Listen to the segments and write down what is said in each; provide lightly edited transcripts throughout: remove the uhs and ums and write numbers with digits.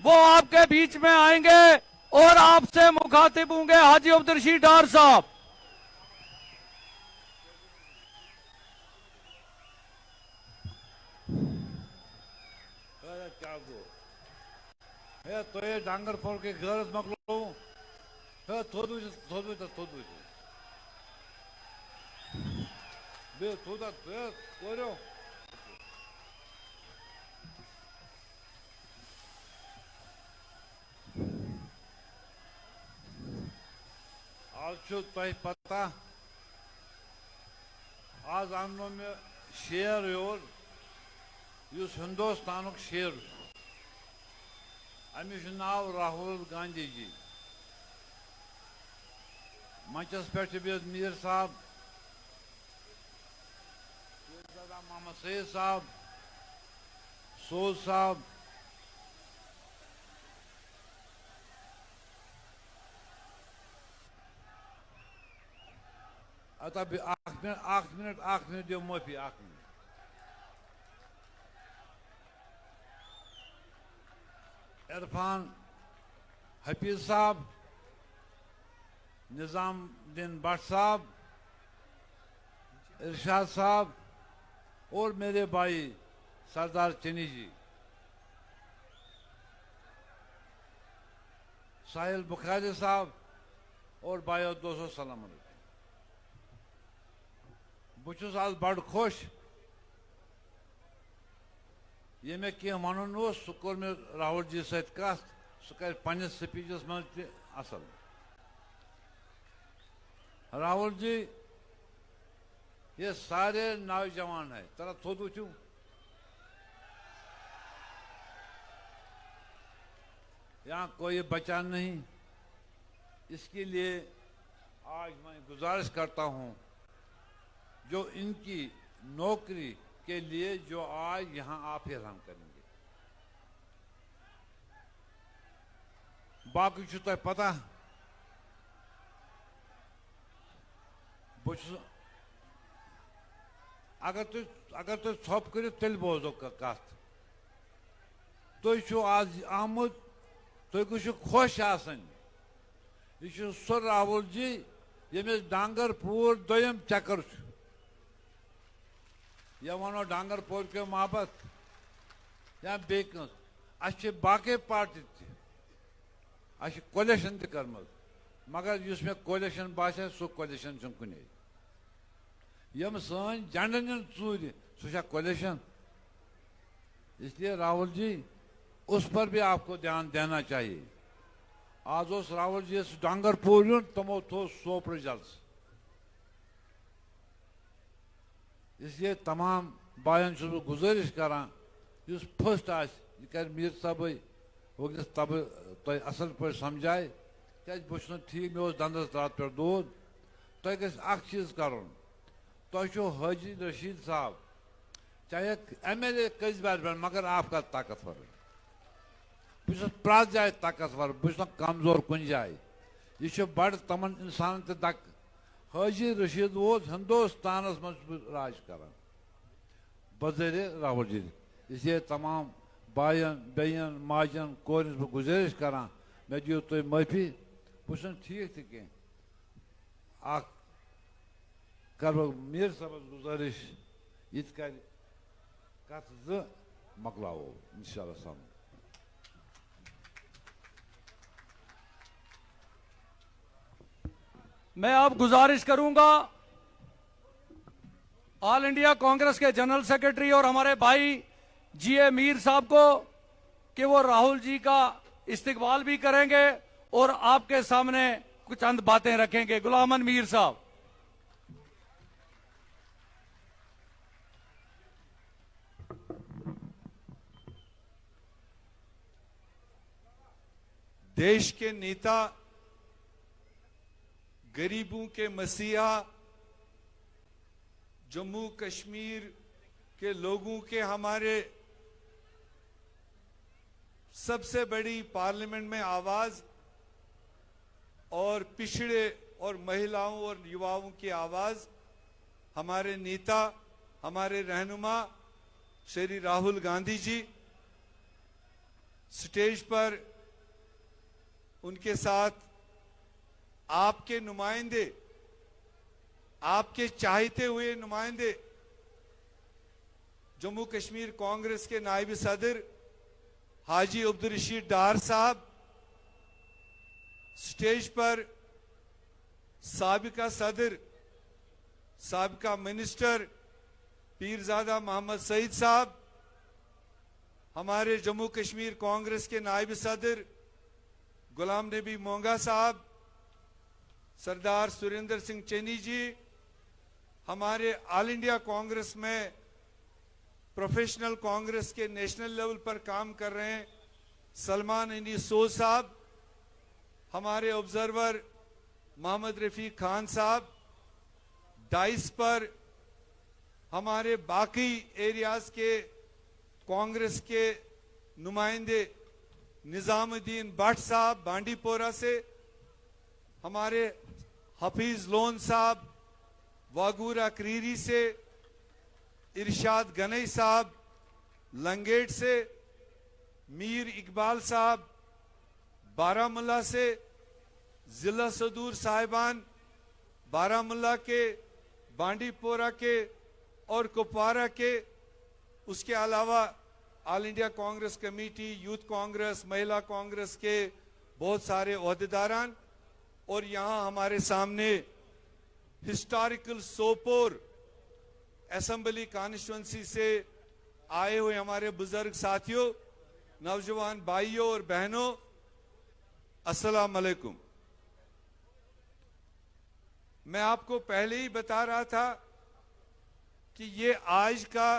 वो आपके बीच में आएंगे और आपसे मुखातिब होंगे हाजी अब्दुल डार साहब। तो ये डांगर फोड़ के गरज मकलो थोदू थोदू थोदू बे थोदा कोरो आज तह पता आज अनो मे शेर योर युस हिंदुस्तान शेर अमिश नाव राहुल गांधी जी मंचस पे मीर साहब मोहम्मद सईद साहब सोज साहब अत मिनट दो माफी इरफान हफीज साहब निजामुद्दीन भट्ट साहब इरशाद साहब और मेरे भाई सरदार चनी जी साहिल बुखारी साहब और भाइयों दोस्तों सलाम बुछुस आज बड़ खुश ये मे कह वन सह कोर मे राहुल जी सत कथ सह कर पन्निस स्पीचस मज त असल राहुल जी ये सारे नौजवान है तरह थोदू चू यहाँ कोई बचा नहीं। इसके लिए आज मैं गुजारिश करता हूँ जो इनकी नौकरी के लिए जो आज यहाँ आप ऐलान करेंगे बाकी तो पता अगर तुम थोप करो तेल बोजो कथ तुम आज आमुद तुम गो खुश आसन यह सो राहुल जी यमिस डांगरपुर दोयम चक्कर या वनो डांगरपुर के मोहब्बत या बेकस अच्छे बाकी पार्टी अच्छे कोलिशन तम मगर इस मे कोलिशन बासे सो कोलिशन कुन यम सन झंडन चूर सह कोलिशन। इसलिए राहुल जी उस पर भी आपको ध्यान देना चाहिए। आज उस राहुल जी डांगरपुर युन तमो थो सोप रिजल्ट इसलिए तमाम बायन गुजारिश करान फर्स्ट कर मीर साहब वगस तब तुम असल पे समझाए क्या बहुत ठीक मे दंदस रात पे दौद तुम गख चीज कर तुम हाजी रशीद साहब चाहे MLA कस बार बन मगर आपका ताकतवर बहुत प्रत जाए ताकतवर बहुत कमजोर कुन जाए यह बड़ तमन इंसान तक हाजी रशीद वो हिंदुस्तान मज राज कर बजर राहुल जी। इसलिए तमाम बायन बेन माजन कोर गुजारिश करान मे दियो तुम माफी बहुत ठीक तह कर मीर साहब गुजारिश ये कर कथ ज मकलाओ इंशाअल्लाह सामने। मैं अब गुजारिश करूंगा ऑल इंडिया कांग्रेस के जनरल सेक्रेटरी और हमारे भाई GA मीर साहब को कि वो राहुल जी का इस्तकबाल भी करेंगे और आपके सामने कुछ चंद बातें रखेंगे। गुलाम मीर साहब। देश के नेता, गरीबों के मसीहा, जम्मू कश्मीर के लोगों के हमारे सबसे बड़ी पार्लियामेंट में आवाज और पिछड़े और महिलाओं और युवाओं की आवाज हमारे नेता, हमारे रहनुमा श्री राहुल गांधी जी स्टेज पर उनके साथ आपके नुमाइंदे, आपके चाहते हुए नुमाइंदे, जम्मू कश्मीर कांग्रेस के नायब सदर हाजी अब्दुल रशीद डार साहब, स्टेज पर साबिका सदर, साबिका मिनिस्टर पीरजादा मोहम्मद सईद साहब, हमारे जम्मू कश्मीर कांग्रेस के नायब सदर गुलाम नबी मोंगा साहब, सरदार सुरेंद्र सिंह चन्नी जी, हमारे ऑल इंडिया कांग्रेस में प्रोफेशनल कांग्रेस के नेशनल लेवल पर काम कर रहे हैं सलमान अली सोज साहब, हमारे ऑब्जर्वर मोहम्मद रफीक खान साहब, डाइस पर हमारे बाकी एरियाज के कांग्रेस के नुमाइंदे निजामुद्दीन भट्ट साहब बांडीपोरा से, हमारे हफीज लोन साहब वागूरा क्रीरी से, इरशाद गनई साहब लंगेट से, मीर इकबाल साहब बारामुल्ला से, जिला सदूर साहिबान बारामुल्ला के, बांडीपोरा के और कुपवारा के, उसके अलावा all India Congress committee, youth Congress, महिला कांग्रेस के बहुत सारे ओहदेदारान, और यहाँ हमारे सामने हिस्टोरिकल सोपोर असेंबली कॉन्स्टिट्यूंसी से आए हुए हमारे बुजुर्ग साथियों, नौजवान भाइयों और बहनों, अस्सलाम वालेकुम। मैं आपको पहले ही बता रहा था कि ये आज का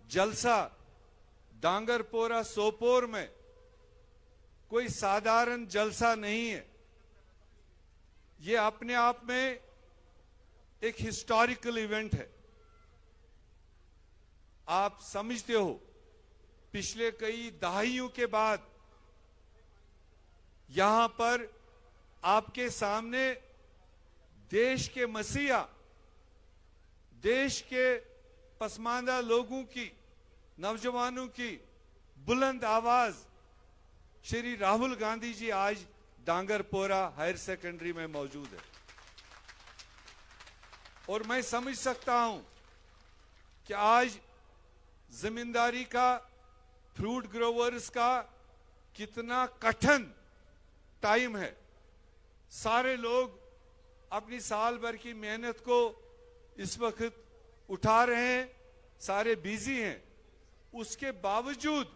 जलसा डांगरपोरा सोपोर में कोई साधारण जलसा नहीं है। ये अपने आप में एक हिस्टोरिकल इवेंट है। आप समझते हो पिछले कई दहाइयों के बाद यहां पर आपके सामने देश के मसीहा, देश के पसमानदा लोगों की, नौजवानों की बुलंद आवाज श्री राहुल गांधी जी आज डांगरपोरा हायर सेकेंडरी में मौजूद है। और मैं समझ सकता हूं कि आज जमींदारी का, फ्रूट ग्रोवर्स का कितना कठिन टाइम है। सारे लोग अपनी साल भर की मेहनत को इस वक्त उठा रहे हैं, सारे बिजी हैं। उसके बावजूद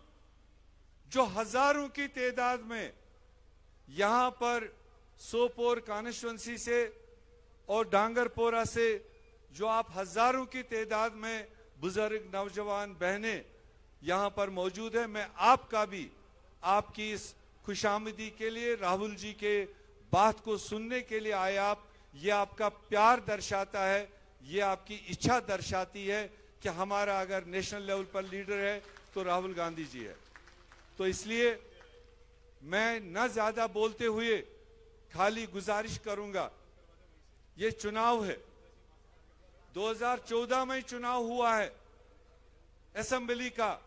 जो हजारों की तादाद में यहां पर सोपोर कॉन्स्टिट्यूंसी से और डांगरपोरा से जो आप हजारों की तादाद में बुजुर्ग नौजवान बहनें यहां पर मौजूद है, मैं आपका भी आपकी इस खुशामदी के लिए, राहुल जी के बात को सुनने के लिए आए आप। ये आपका प्यार दर्शाता है, ये आपकी इच्छा दर्शाती है कि हमारा अगर नेशनल लेवल पर लीडर है तो राहुल गांधी जी है। तो इसलिए मैं न ज्यादा बोलते हुए खाली गुजारिश करूंगा, ये चुनाव है, 2014 में चुनाव हुआ है असेंबली का,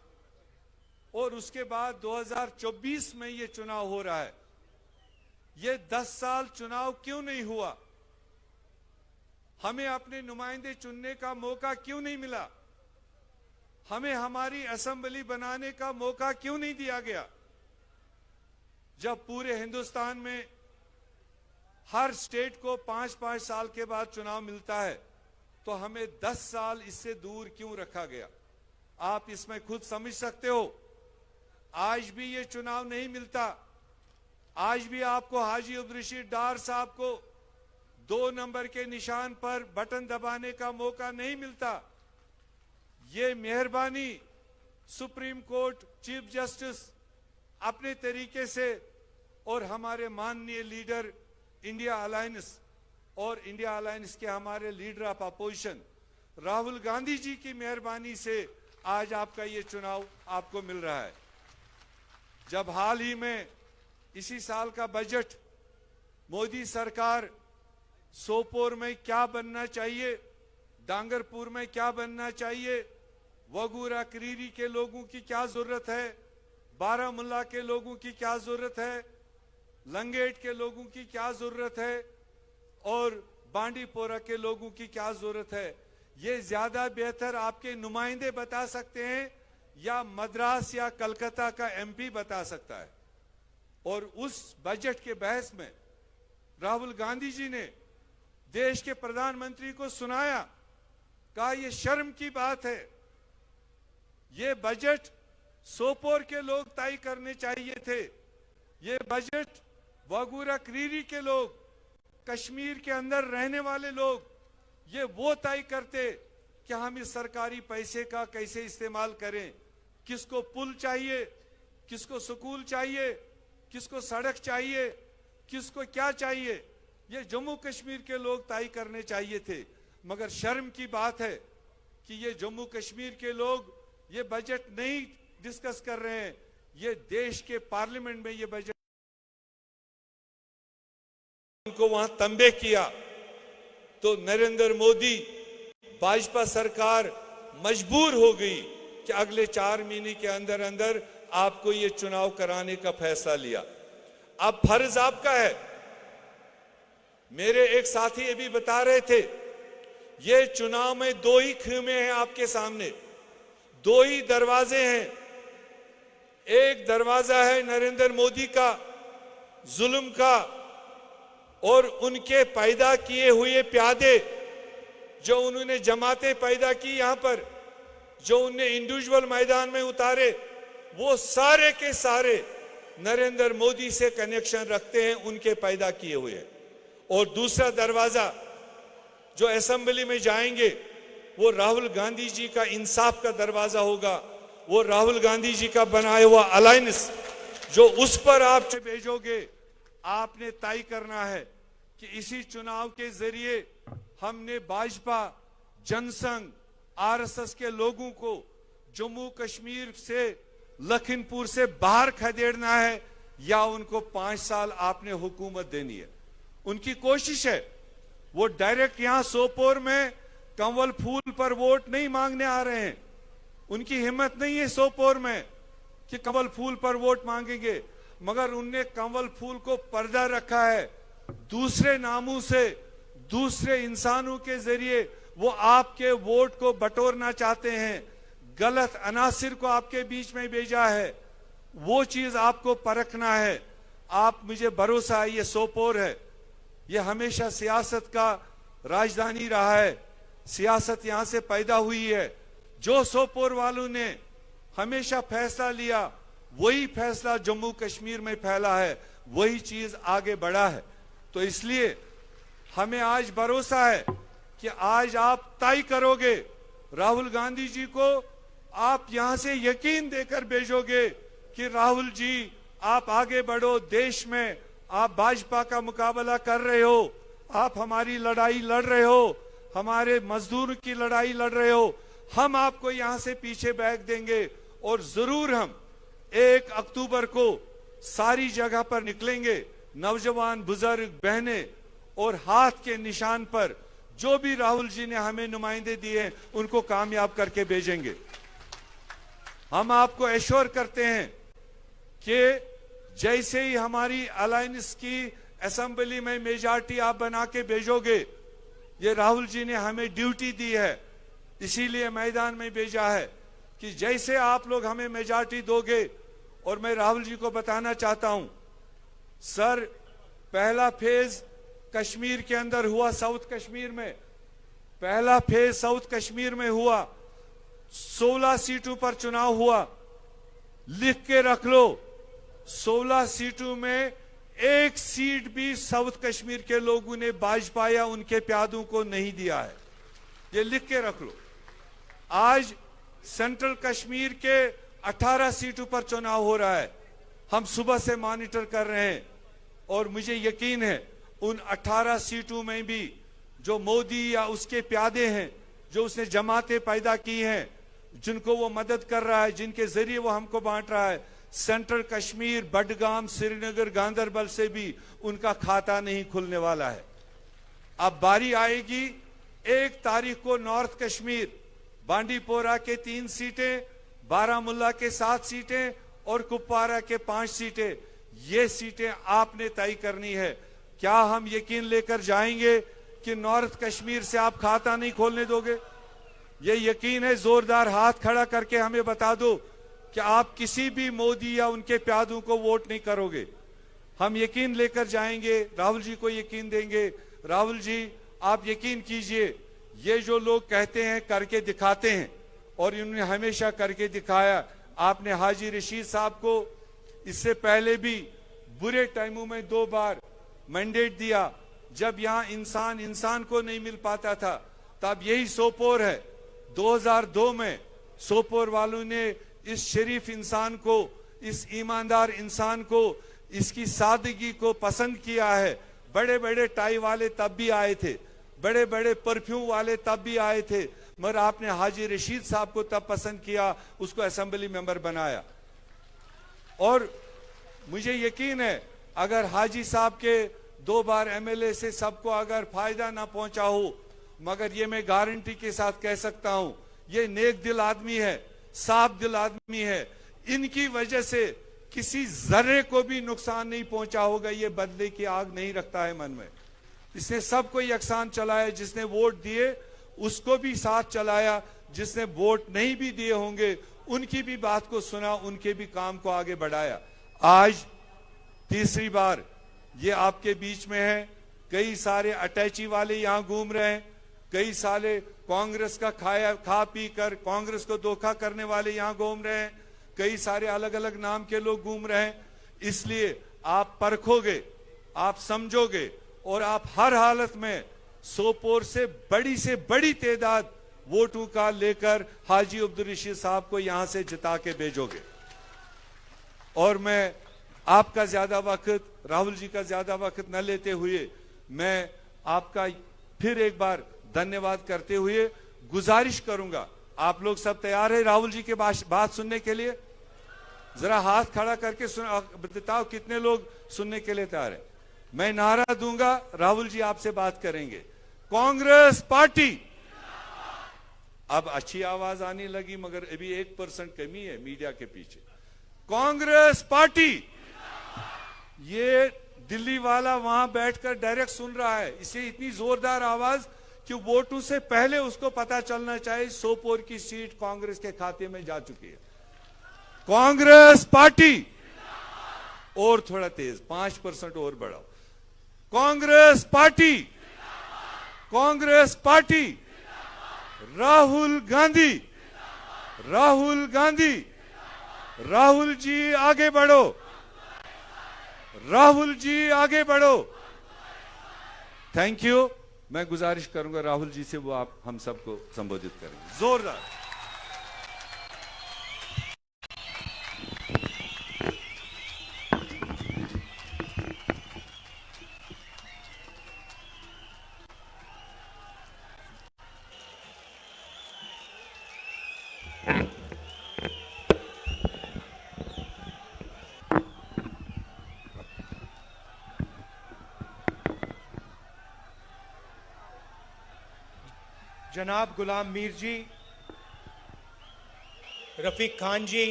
और उसके बाद 2024 में ये चुनाव हो रहा है। ये 10 साल चुनाव क्यों नहीं हुआ? हमें अपने नुमाइंदे चुनने का मौका क्यों नहीं मिला? हमें हमारी असेंबली बनाने का मौका क्यों नहीं दिया गया? जब पूरे हिंदुस्तान में हर स्टेट को 5-5 साल के बाद चुनाव मिलता है, तो हमें 10 साल इससे दूर क्यों रखा गया? आप इसमें खुद समझ सकते हो। आज भी ये चुनाव नहीं मिलता। आज भी आपको हाजी अब्दुल रशीद डार साहब को 2 नंबर के निशान पर बटन दबाने का मौका नहीं मिलता। ये मेहरबानी सुप्रीम कोर्ट चीफ जस्टिस अपने तरीके से और हमारे माननीय लीडर इंडिया अलायंस और इंडिया अलायंस के हमारे leader of opposition Rahul Gandhi ji की मेहरबानी से आज आपका ये चुनाव आपको मिल रहा है। जब हाल ही में इसी साल का बजट मोदी सरकार सोपोर में क्या बनना चाहिए, डांगरपुर में क्या बनना चाहिए, वगूरा क्रीरी के लोगों की क्या जरूरत है, बारामुल्ला के लोगों की क्या जरूरत है, लंगेट के लोगों की क्या जरूरत है और बांडीपोरा के लोगों की क्या जरूरत है, ये ज्यादा बेहतर आपके नुमाइंदे बता सकते हैं या मद्रास या कलकत्ता का एमपी बता सकता है। और उस बजट के बहस में राहुल गांधी जी ने देश के प्रधानमंत्री को सुनाया, कहा ये शर्म की बात है, ये बजट सोपोर के लोग तय करने चाहिए थे, ये बजट वागूरा क्रीरी के लोग, कश्मीर के अंदर रहने वाले लोग, ये वो तय करते कि हम इस सरकारी पैसे का कैसे इस्तेमाल करें, किसको पुल चाहिए, किसको स्कूल चाहिए, किसको सड़क चाहिए, किसको क्या चाहिए, ये जम्मू कश्मीर के लोग तय करने चाहिए थे। मगर शर्म की बात है कि ये जम्मू कश्मीर के लोग ये बजट नहीं डिस्कस कर रहे हैं, ये देश के पार्लियामेंट में ये बजट उनको वहां तंबे किया। तो नरेंद्र मोदी भाजपा सरकार मजबूर हो गई कि अगले 4 महीने के अंदर अंदर आपको ये चुनाव कराने का फैसला लिया। अब फर्ज आपका है। मेरे एक साथी ये भी बता रहे थे, ये चुनाव में 2 ही खेमे हैं आपके सामने, 2 ही दरवाजे हैं। एक दरवाजा है नरेंद्र मोदी का, जुल्म का, और उनके पैदा किए हुए प्यादे जो उन्होंने जमाते पैदा की यहां पर, जो उन्हें इंडिविजुअल मैदान में उतारे, वो सारे के सारे नरेंद्र मोदी से कनेक्शन रखते हैं, उनके पैदा किए हुए। और दूसरा दरवाजा जो असेंबली में जाएंगे वो राहुल गांधी जी का इंसाफ का दरवाजा होगा, वो राहुल गांधी जी का बनाया हुआ अलायंस जो उस पर आप भेजोगे। आपने तय करना है कि इसी चुनाव के जरिए हमने भाजपा, जनसंघ, आरएसएस के लोगों को जम्मू कश्मीर से, लखीमपुर से बाहर खदेड़ना है या उनको 5 साल आपने हुकूमत देनी है। उनकी कोशिश है, वो डायरेक्ट यहां सोपोर में कंवल फूल पर वोट नहीं मांगने आ रहे हैं। उनकी हिम्मत नहीं है सोपोर में कि कंवल फूल पर वोट मांगेंगे, मगर उनने कंवल फूल को पर्दा रखा है। दूसरे नामों से, दूसरे इंसानों के जरिए वो आपके वोट को बटोरना चाहते हैं, गलत अनासिर को आपके बीच में भेजा है। वो चीज आपको परखना है। आप, मुझे भरोसा है, ये सोपोर है, ये हमेशा सियासत का राजधानी रहा है, सियासत यहां से पैदा हुई है। जो सोपोर वालों ने हमेशा फैसला लिया, वही फैसला जम्मू कश्मीर में फैला है, वही चीज आगे बढ़ा है। तो इसलिए हमें आज भरोसा है कि आज आप तय करोगे, राहुल गांधी जी को आप यहां से यकीन देकर भेजोगे कि राहुल जी आप आगे बढ़ो, देश में आप भाजपा का मुकाबला कर रहे हो, आप हमारी लड़ाई लड़ रहे हो, हमारे मजदूर की लड़ाई लड़ रहे हो, हम आपको यहां से पीछे बैग देंगे। और जरूर हम 1 अक्टूबर को सारी जगह पर निकलेंगे, नौजवान, बुजुर्ग, बहनें, और हाथ के निशान पर जो भी राहुल जी ने हमें नुमाइंदे दिए हैं उनको कामयाब करके भेजेंगे। हम आपको एश्योर करते हैं कि जैसे ही हमारी अलायंस की असेंबली में मेजॉरिटी आप बना के भेजोगे, ये राहुल जी ने हमें ड्यूटी दी है, इसीलिए मैदान में भेजा है कि जैसे आप लोग हमें मेजॉरिटी दोगे। और मैं राहुल जी को बताना चाहता हूं, सर, पहला फेज कश्मीर के अंदर हुआ, साउथ कश्मीर में पहला फेज साउथ कश्मीर में हुआ, 16 सीटों पर चुनाव हुआ। लिख के रख लो, 16 सीटों में 1 सीट भी साउथ कश्मीर के लोगों ने भाजपा या उनके प्यादों को नहीं दिया है। ये लिख के रख लो। आज सेंट्रल कश्मीर के 18 सीटों पर चुनाव हो रहा है, हम सुबह से मॉनिटर कर रहे हैं, और मुझे यकीन है उन 18 सीटों में भी जो मोदी या उसके प्यादे हैं, जो उसने जमातें पैदा की हैं, जिनको वो मदद कर रहा है, जिनके जरिए वो हमको बांट रहा है, सेंट्रल कश्मीर, बडगाम, श्रीनगर, गांदरबल से भी उनका खाता नहीं खुलने वाला है। अब बारी आएगी 1 तारीख को नॉर्थ कश्मीर, बांडीपोरा के 3 सीटें, बारामुल्ला के 7 सीटें और कुपवारा के 5 सीटें, ये सीटें आपने तय करनी है। क्या हम यकीन लेकर जाएंगे कि नॉर्थ कश्मीर से आप खाता नहीं खोलने दोगे? ये यकीन है? जोरदार हाथ खड़ा करके हमें बता दो कि आप किसी भी मोदी या उनके प्यादों को वोट नहीं करोगे। हम यकीन लेकर जाएंगे, राहुल जी को यकीन देंगे। राहुल जी, आप यकीन कीजिए, ये जो लोग कहते हैं करके दिखाते हैं, और इन्होंने हमेशा करके दिखाया। आपने हाजी रशीद साहब को इससे पहले भी बुरे टाइमों में 2 बार मैंडेट दिया, जब यहां इंसान इंसान को नहीं मिल पाता था। तब यही सोपोर है, 2002 में सोपोर वालों ने इस शरीफ इंसान को, इस ईमानदार इंसान को, इसकी सादगी को पसंद किया है। बड़े बड़े टाई वाले तब भी आए थे, बड़े बड़े परफ्यूम वाले तब भी आए थे, मगर आपने हाजी रशीद साहब को तब पसंद किया, उसको असेंबली मेंबर बनाया। और मुझे यकीन है, अगर हाजी साहब के 2 बार एमएलए से सबको अगर फायदा ना पहुंचा हो, मगर ये मैं गारंटी के साथ कह सकता हूं, ये नेक दिल आदमी है, साफ दिल आदमी है। इनकी वजह से किसी जर्रे को भी नुकसान नहीं पहुंचा होगा। ये बदले की आग नहीं रखता है मन में। इसने सबको यकसान चलाया, जिसने वोट दिए उसको भी साथ चलाया, जिसने वोट नहीं भी दिए होंगे उनकी भी बात को सुना, उनके भी काम को आगे बढ़ाया। आज तीसरी बार ये आपके बीच में है। कई सारे अटैची वाले यहां घूम रहे हैं, कई सारे कांग्रेस का खा पी कर कांग्रेस को धोखा करने वाले यहां घूम रहे हैं, कई सारे अलग अलग नाम के लोग घूम रहे हैं। इसलिए आप परखोगे, आप समझोगे, और आप हर हालत में सोपोर से बड़ी तादाद वोटों का लेकर हाजी अब्दुल रशीद साहब को यहां से जिता के भेजोगे। और मैं आपका ज्यादा वक्त, राहुल जी का ज्यादा वक्त न लेते हुए, मैं आपका फिर एक बार धन्यवाद करते हुए गुजारिश करूंगा, आप लोग सब तैयार है राहुल जी के बात सुनने के लिए? जरा हाथ खड़ा करके बताओ कितने लोग सुनने के लिए तैयार है। मैं नारा दूंगा, राहुल जी आपसे बात करेंगे। कांग्रेस पार्टी। अब अच्छी आवाज आने लगी, मगर अभी 1% कमी है मीडिया के पीछे। कांग्रेस पार्टी। ये दिल्ली वाला वहां बैठकर डायरेक्ट सुन रहा है, इसे इतनी जोरदार आवाज कि वोटों से पहले उसको पता चलना चाहिए सोपोर की सीट कांग्रेस के खाते में जा चुकी है। कांग्रेस पार्टी। और थोड़ा तेज, 5% और बढ़ाओ। कांग्रेस पार्टी। कांग्रेस पार्टी। राहुल गांधी। राहुल गांधी। राहुल जी आगे बढ़ो, राहुल जी आगे बढ़ो। Thank you. मैं गुजारिश करूंगा राहुल जी से, वो आप हम सबको संबोधित करेंगे जोरदार। जनाब गुलाम मीर जी, रफीक खान जी,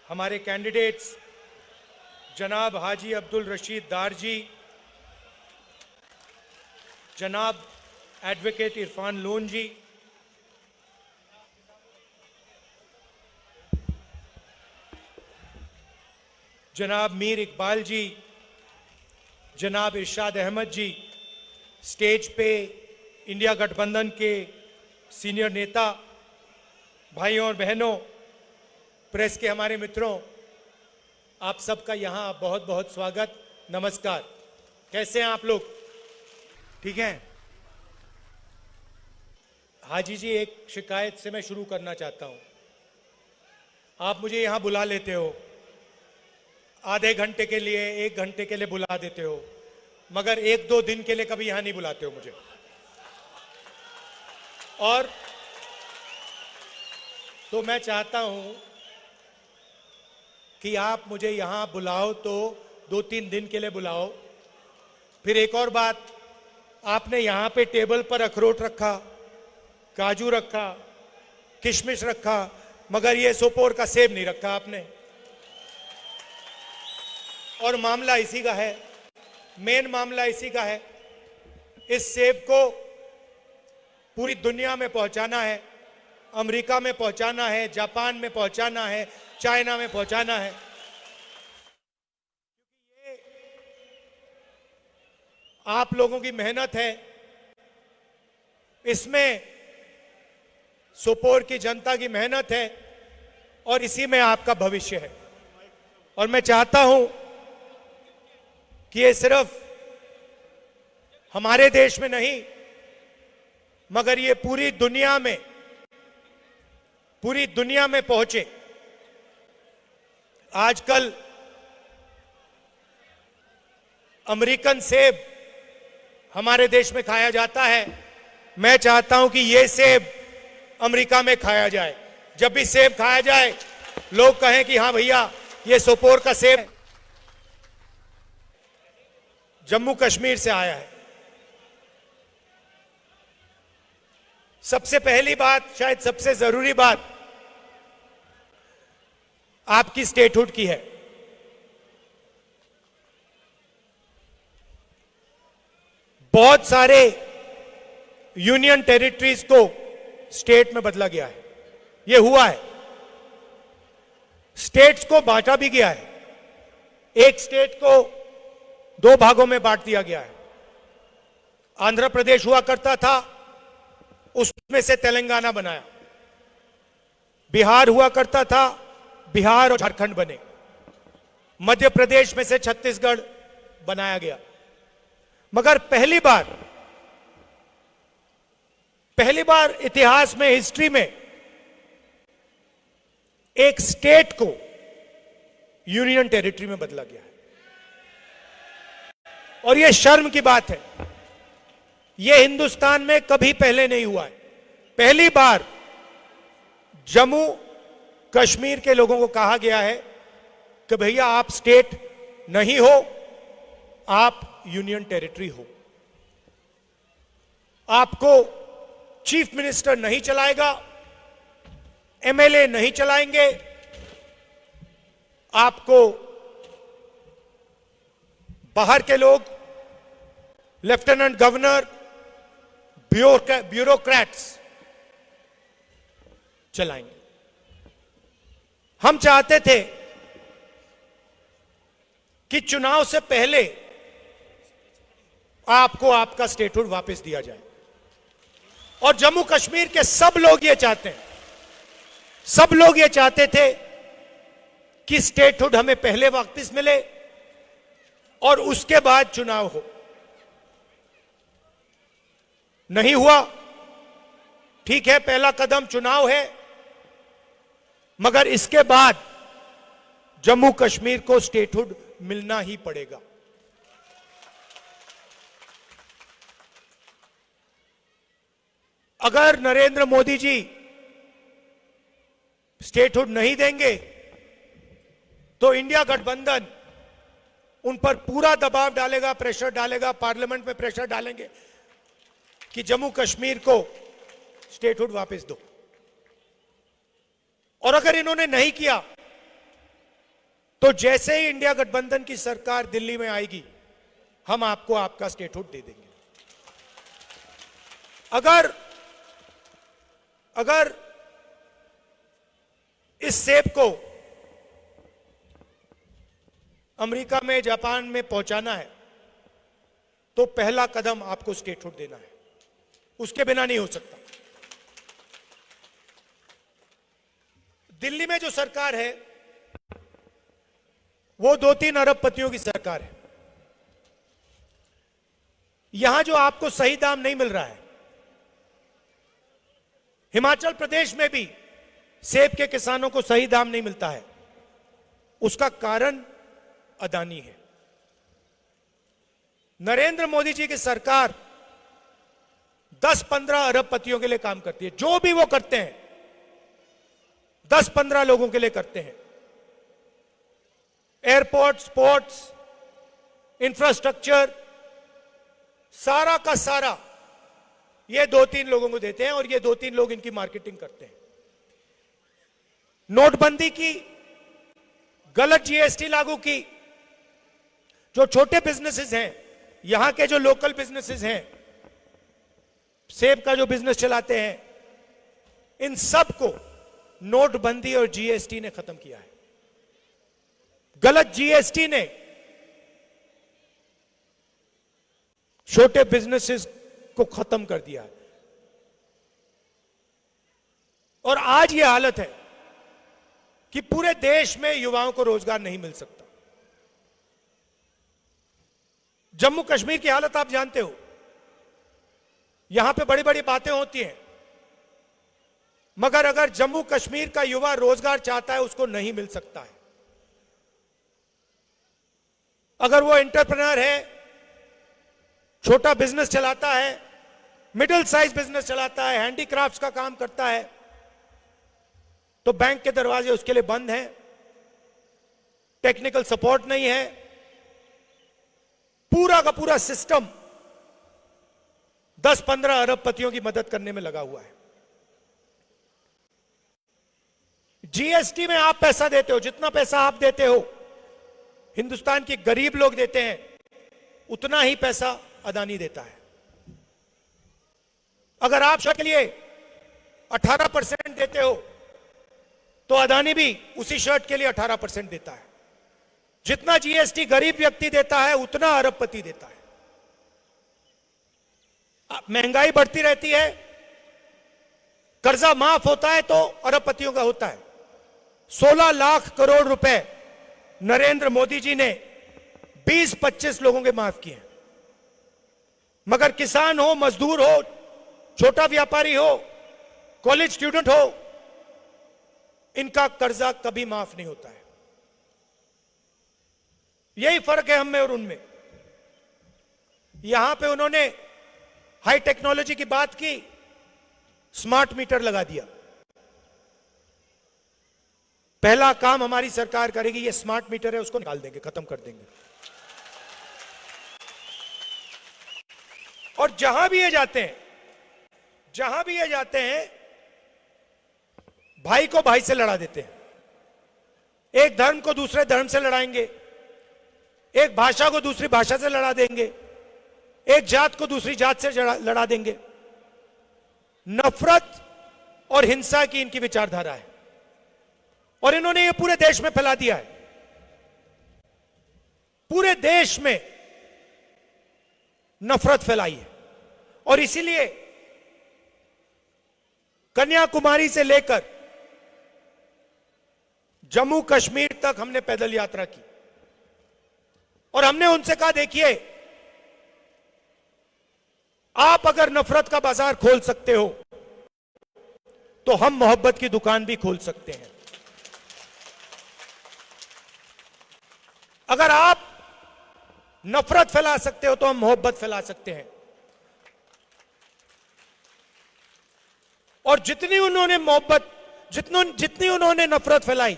हमारे कैंडिडेट्स जनाब हाजी अब्दुल रशीद दार जी, जनाब एडवोकेट इरफान लोन जी, जनाब मीर इकबाल जी, जनाब इरशाद अहमद जी, स्टेज पे इंडिया गठबंधन के सीनियर नेता, भाइयों और बहनों, प्रेस के हमारे मित्रों, आप सबका यहाँ बहुत बहुत स्वागत, नमस्कार। कैसे हैं आप लोग? ठीक हैं? हाजी जी, एक शिकायत से मैं शुरू करना चाहता हूँ। आप मुझे यहाँ बुला लेते हो, आधे घंटे के लिए, 1 घंटे के लिए बुला देते हो, मगर 1-2 दिन के लिए कभी यहाँ नहीं बुलाते हो मुझे। और तो मैं चाहता हूं कि आप मुझे यहां बुलाओ तो 2-3 दिन के लिए बुलाओ। फिर एक और बात, आपने यहां पे टेबल पर अखरोट रखा, काजू रखा, किशमिश रखा, मगर ये सोपोर का सेब नहीं रखा आपने। और मामला इसी का है, मेन मामला इसी का है। इस सेब को पूरी दुनिया में पहुंचाना है, अमेरिका में पहुंचाना है, जापान में पहुंचाना है, चाइना में पहुंचाना है। ये आप लोगों की मेहनत है, इसमें सोपोर की जनता की मेहनत है और इसी में आपका भविष्य है। और मैं चाहता हूं कि ये सिर्फ हमारे देश में नहीं मगर ये पूरी दुनिया में पहुंचे। आजकल अमेरिकन सेब हमारे देश में खाया जाता है, मैं चाहता हूं कि ये सेब अमेरिका में खाया जाए। जब भी सेब खाया जाए लोग कहें कि हां भैया ये सोपोर का सेब जम्मू कश्मीर से आया है। सबसे पहली बात, शायद सबसे जरूरी बात आपकी स्टेटहुड की है। बहुत सारे यूनियन टेरिटरीज को स्टेट में बदला गया है, यह हुआ है। स्टेट्स को बांटा भी गया है, एक स्टेट को 2 भागों में बांट दिया गया है। आंध्र प्रदेश हुआ करता था, उसमें से तेलंगाना बनाया। बिहार हुआ करता था, बिहार और झारखंड बने। मध्य प्रदेश में से छत्तीसगढ़ बनाया गया। मगर पहली बार इतिहास में, हिस्ट्री में एक स्टेट को यूनियन टेरिटरी में बदला गया है। और यह शर्म की बात है, यह हिंदुस्तान में कभी पहले नहीं हुआ है। पहली बार जम्मू कश्मीर के लोगों को कहा गया है कि भैया आप स्टेट नहीं हो, आप यूनियन टेरिटरी हो। आपको चीफ मिनिस्टर नहीं चलाएगा, एमएलए नहीं चलाएंगे, आपको बाहर के लोग, लेफ्टिनेंट गवर्नर, ब्यूरोक्रेट्स चलाएंगे। हम चाहते थे कि चुनाव से पहले आपको आपका स्टेटहुड वापस दिया जाए। और जम्मू कश्मीर के सब लोग ये चाहते हैं, सब लोग ये चाहते थे कि स्टेटहुड हमें पहले वापस मिले और उसके बाद चुनाव हो। नहीं हुआ, ठीक है, पहला कदम चुनाव है, मगर इसके बाद जम्मू कश्मीर को स्टेटहुड मिलना ही पड़ेगा। अगर नरेंद्र मोदी जी स्टेटहुड नहीं देंगे तो इंडिया गठबंधन उन पर पूरा दबाव डालेगा, प्रेशर डालेगा, पार्लियामेंट में प्रेशर डालेंगे कि जम्मू कश्मीर को स्टेटहुड वापस दो। और अगर इन्होंने नहीं किया तो जैसे ही इंडिया गठबंधन की सरकार दिल्ली में आएगी, हम आपको आपका स्टेटहुड दे देंगे। अगर इस सेब को अमेरिका में, जापान में पहुंचाना है तो पहला कदम आपको स्टेटहुड देना है, उसके बिना नहीं हो सकता। दिल्ली में जो सरकार है वो 2-3 अरबपतियों की सरकार है। यहां जो आपको सही दाम नहीं मिल रहा है, हिमाचल प्रदेश में भी सेब के किसानों को सही दाम नहीं मिलता है, उसका कारण अदानी है। नरेंद्र मोदी जी की सरकार 10-15 अरबपतियों के लिए काम करती है। जो भी वो करते हैं 10-15 लोगों के लिए करते हैं। एयरपोर्ट्स, पोर्ट्स, इंफ्रास्ट्रक्चर, सारा का सारा ये 2-3 लोगों को देते हैं और ये 2-3 लोग इनकी मार्केटिंग करते हैं। नोटबंदी की, गलत जीएसटी लागू की। जो छोटे बिजनेसेस हैं, यहां के जो लोकल बिजनेसेस हैं, सेब का जो बिजनेस चलाते हैं, इन सब को नोटबंदी और जीएसटी ने खत्म किया है। गलत जीएसटी ने छोटे बिजनेसेस को खत्म कर दिया है और आज यह हालत है कि पूरे देश में युवाओं को रोजगार नहीं मिल सकता। जम्मू कश्मीर की हालत आप जानते हो, यहां पे बड़ी बड़ी बातें होती हैं, मगर अगर जम्मू कश्मीर का युवा रोजगार चाहता है उसको नहीं मिल सकता है। अगर वो एंटरप्रेन्योर है, छोटा बिजनेस चलाता है, मिडिल साइज बिजनेस चलाता है, हैंडीक्राफ्ट्स का काम करता है, तो बैंक के दरवाजे उसके लिए बंद हैं, टेक्निकल सपोर्ट नहीं है, पूरा का पूरा सिस्टम 10-15 अरबपतियों की मदद करने में लगा हुआ है। जीएसटी में आप पैसा देते हो, जितना पैसा आप देते हो हिंदुस्तान के गरीब लोग देते हैं, उतना ही पैसा अदानी देता है। अगर आप शर्ट के लिए 18% देते हो तो अदानी भी उसी शर्ट के लिए 18% देता है। जितना जीएसटी गरीब व्यक्ति देता है उतना अरबपति देता है। महंगाई बढ़ती रहती है, कर्जा माफ होता है तो अरबपतियों का होता है। 16 लाख करोड़ रुपए नरेंद्र मोदी जी ने 20-25 लोगों के माफ किए, मगर किसान हो, मजदूर हो, छोटा व्यापारी हो, कॉलेज स्टूडेंट हो, इनका कर्जा कभी माफ नहीं होता है। यही फर्क है हम में और उनमें। यहां पे उन्होंने हाई टेक्नोलॉजी की बात की, स्मार्ट मीटर लगा दिया। पहला काम हमारी सरकार करेगी, ये स्मार्ट मीटर है उसको निकाल देंगे, खत्म कर देंगे। और जहां भी ये जाते हैं, जहां भी ये जाते हैं, भाई को भाई से लड़ा देते हैं। एक धर्म को दूसरे धर्म से लड़ाएंगे, एक भाषा को दूसरी भाषा से लड़ा देंगे, एक जात को दूसरी जात से लड़ा देंगे। नफरत और हिंसा की इनकी विचारधारा है और इन्होंने ये पूरे देश में फैला दिया है। पूरे देश में नफरत फैलाई है और इसीलिए कन्याकुमारी से लेकर जम्मू कश्मीर तक हमने पैदल यात्रा की और हमने उनसे कहा, देखिए आप अगर नफरत का बाजार खोल सकते हो तो हम मोहब्बत की दुकान भी खोल सकते हैं। अगर आप नफरत फैला सकते हो तो हम मोहब्बत फैला सकते हैं। और जितनी उन्होंने मोहब्बत, जितनी उन्होंने नफरत फैलाई,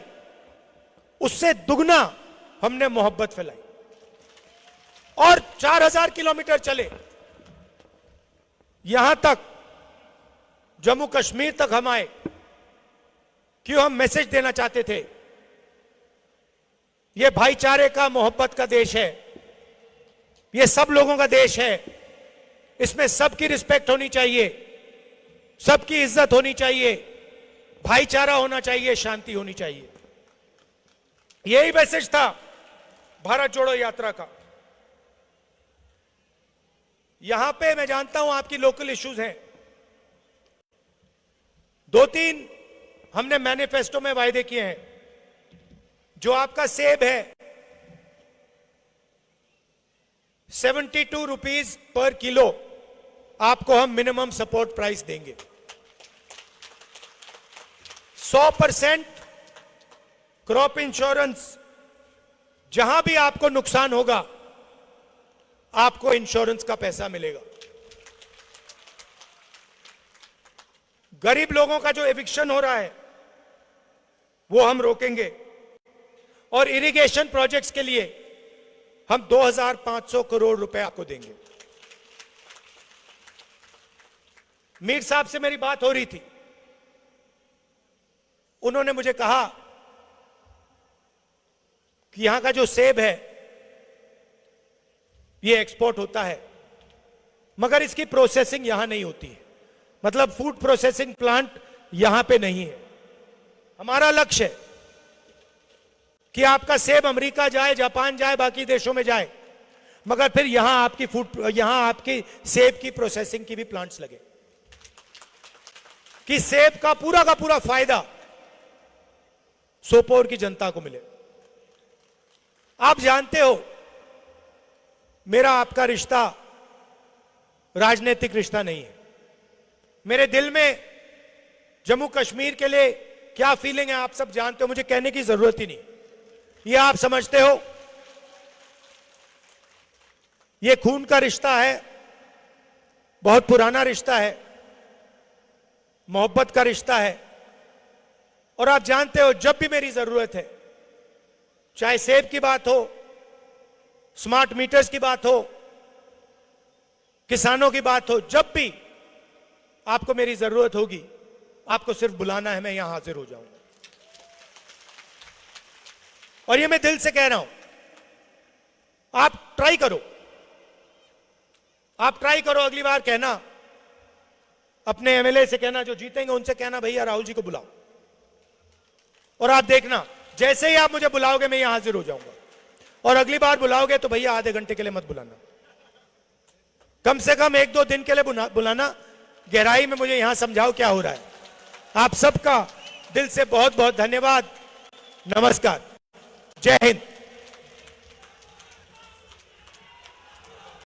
उससे दुगना हमने मोहब्बत फैलाई। और 4000 किलोमीटर चले, यहां तक जम्मू कश्मीर तक हम आए। क्यों? हम मैसेज देना चाहते थे, यह भाईचारे का, मोहब्बत का देश है, यह सब लोगों का देश है, इसमें सबकी रिस्पेक्ट होनी चाहिए, सबकी इज्जत होनी चाहिए, भाईचारा होना चाहिए, शांति होनी चाहिए। यही मैसेज था भारत जोड़ो यात्रा का। यहां पे मैं जानता हूं आपकी लोकल इश्यूज हैं, 2-3 हमने मैनिफेस्टो में वायदे किए हैं। जो आपका सेब है 72 रुपीज पर किलो आपको हम मिनिमम सपोर्ट प्राइस देंगे। 100% क्रॉप इंश्योरेंस, जहां भी आपको नुकसान होगा आपको इंश्योरेंस का पैसा मिलेगा। गरीब लोगों का जो एविक्शन हो रहा है वो हम रोकेंगे और इरिगेशन प्रोजेक्ट्स के लिए हम 2500 करोड़ रुपए आपको देंगे। मीर साहब से मेरी बात हो रही थी, उन्होंने मुझे कहा कि यहां का जो सेब है ये एक्सपोर्ट होता है, मगर इसकी प्रोसेसिंग यहां नहीं होती है, मतलब फूड प्रोसेसिंग प्लांट यहां पे नहीं है। हमारा लक्ष्य है कि आपका सेब अमेरिका जाए, जापान जाए, बाकी देशों में जाए, मगर फिर यहां आपकी सेब की प्रोसेसिंग की भी प्लांट्स लगे, कि सेब का पूरा फायदा सोपोर की जनता को मिले। आप जानते हो मेरा आपका रिश्ता राजनीतिक रिश्ता नहीं है। मेरे दिल में जम्मू कश्मीर के लिए क्या फीलिंग है आप सब जानते हो, मुझे कहने की जरूरत ही नहीं, ये आप समझते हो। ये खून का रिश्ता है, बहुत पुराना रिश्ता है, मोहब्बत का रिश्ता है। और आप जानते हो जब भी मेरी जरूरत है, चाहे सेब की बात हो, स्मार्ट मीटर्स की बात हो, किसानों की बात हो, जब भी आपको मेरी जरूरत होगी आपको सिर्फ बुलाना है, मैं यहां हाजिर हो जाऊंगा। और ये मैं दिल से कह रहा हूं, आप ट्राई करो, आप ट्राई करो। अगली बार कहना, अपने एमएलए से कहना, जो जीतेंगे उनसे कहना भैया राहुल जी को बुलाओ, और आप देखना जैसे ही आप मुझे बुलाओगे मैं यहां हाजिर हो जाऊंगा। और अगली बार बुलाओगे तो भैया आधे घंटे के लिए मत बुलाना, कम से कम 1-2 दिन के लिए बुलाना, गहराई में मुझे यहां समझाओ क्या हो रहा है। आप सबका दिल से बहुत बहुत धन्यवाद। नमस्कार, जय हिंद।